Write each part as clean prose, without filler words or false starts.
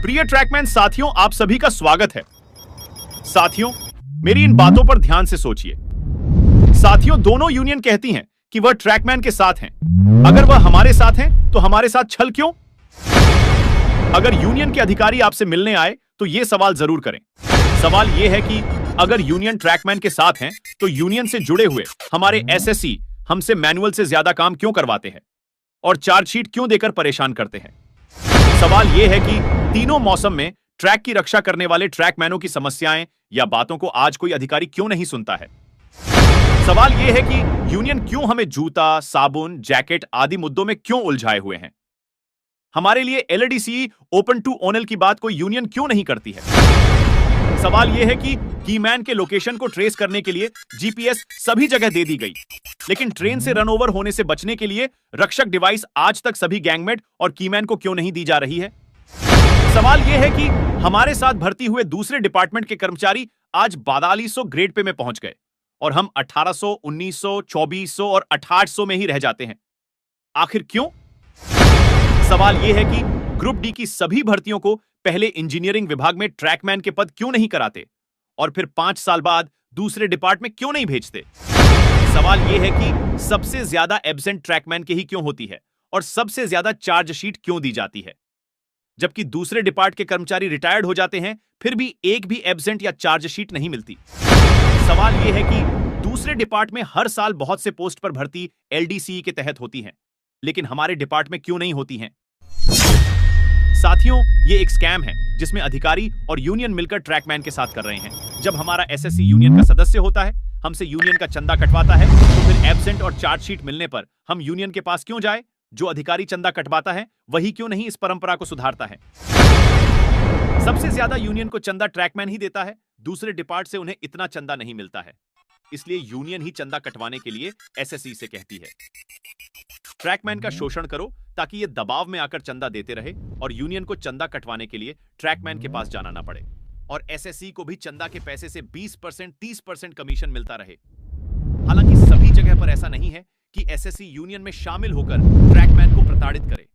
प्रिय ट्रैकमैन साथियों, आप सभी का स्वागत है। साथियों, मेरी इन बातों पर ध्यान से सोचिए। साथियों, दोनों यूनियन कहती हैं कि वह ट्रैकमैन के साथ हैं। अगर वह हमारे साथ हैं, तो हमारे साथ छल क्यों? अगर यूनियन के अधिकारी आपसे मिलने आए तो यह सवाल जरूर करें। सवाल यह है कि अगर यूनियन ट्रैकमैन के साथ हैं, तो यूनियन से जुड़े हुए हमारे एसएससी हमसे मैनुअल से ज्यादा काम क्यों करवाते हैं और चार्जशीट क्यों देकर परेशान करते हैं? सवाल यह है कि तीनों मौसम में ट्रैक की रक्षा करने वाले ट्रैकमैनों की समस्याएं या बातों को आज कोई अधिकारी क्यों नहीं सुनता है? सवाल यह है कि यूनियन क्यों हमें जूता, साबुन, जैकेट आदि मुद्दों में क्यों उलझाए हुए हैं? हमारे लिए एलडीसी ओपन टू ओनल की बात कोई यूनियन क्यों नहीं करती है? सवाल यह है कि कीमैन के लोकेशन को ट्रेस करने के लिए जीपीएस सभी जगह दे दी गई, लेकिन ट्रेन से रनओवर होने से बचने के लिए रक्षक डिवाइस आज तक सभी गैंगमेट और कीमैन को क्यों नहीं दी जा रही है? सवाल यह है कि हमारे साथ भर्ती हुए दूसरे डिपार्टमेंट के कर्मचारी आज 4200 ग्रेड पे में पहुंच गए और हम 1800, 1900, 2400 और 2800 में ही रह जाते हैं। आखिर क्यों? सवाल यह है कि ग्रुप डी की सभी भर्तियों को पहले इंजीनियरिंग विभाग में ट्रैकमैन के पद क्यों नहीं कराते और फिर 5 साल बाद दूसरे डिपार्ट में क्यों नहीं भेजते? सवाल यह है कि सबसे ज्यादा एब्सेंट ट्रैकमैन के ही क्यों होती है और सबसे ज्यादा चार्जशीट क्यों दी जाती है, जबकि दूसरे डिपार्ट के कर्मचारी रिटायर्ड हो जाते हैं फिर भी एक भी एब्सेंट या चार्जशीट नहीं मिलती। सवाल यह है कि दूसरे डिपार्ट में हर साल बहुत से पोस्ट पर भर्ती एलडीसी के तहत होती हैं, लेकिन हमारे डिपार्ट में क्यों नहीं होती हैं? साथियों, यह एक स्कैम है जिसमें अधिकारी और यूनियन मिलकर ट्रैकमैन के साथ कर रहे हैं। जब हमारा एसएससी यूनियन का सदस्य होता है, हमसे यूनियन का चंदा कटवाता है, तो फिर एब्सेंट और चार्जशीट मिलने पर हम यूनियन के पास क्यों जाए? जो अधिकारी चंदा कटवाता है वही क्यों नहीं इस परंपरा को सुधारता है? सबसे ज्यादा यूनियन को चंदा ट्रैकमैन ही देता है, दूसरे डिपार्ट से उन्हें इतना चंदा नहीं मिलता है, इसलिए यूनियन ही चंदा कटवाने के लिए एसएससी से कहती है ट्रैकमैन का शोषण करो ताकि ये दबाव में आकर चंदा देते रहे और यूनियन को चंदा कटवाने के लिए ट्रैकमैन के पास जाना ना पड़े और एसएससी को भी चंदा के पैसे से 20%, 30% कमीशन मिलता रहे। हालांकि सभी जगह पर ऐसा नहीं है कि एसएससी यूनियन में शामिल होकर ट्रैकमैन को प्रताड़ित करे।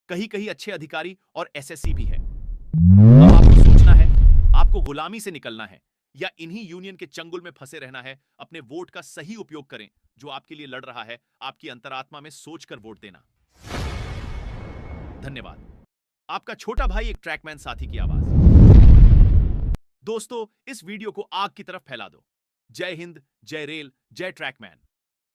कहीं कहीं अच्छे अधिकारी और एसएससी भी है। अब आपको सोचना है, आपको गुलामी से निकलना है या इन्हीं यूनियन के चंगुल में फंसे रहना है। अपने वोट का सही उपयोग करें। जो आपके लिए लड़ रहा है, आपकी अंतरात्मा में सोचकर वोट देना। धन्यवाद। आपका छोटा भाई एक ट्रैकमैन साथी की आवाज। दोस्तों, इस वीडियो को आग की तरफ फैला दो। जय हिंद, जय रेल, जय ट्रैकमैन।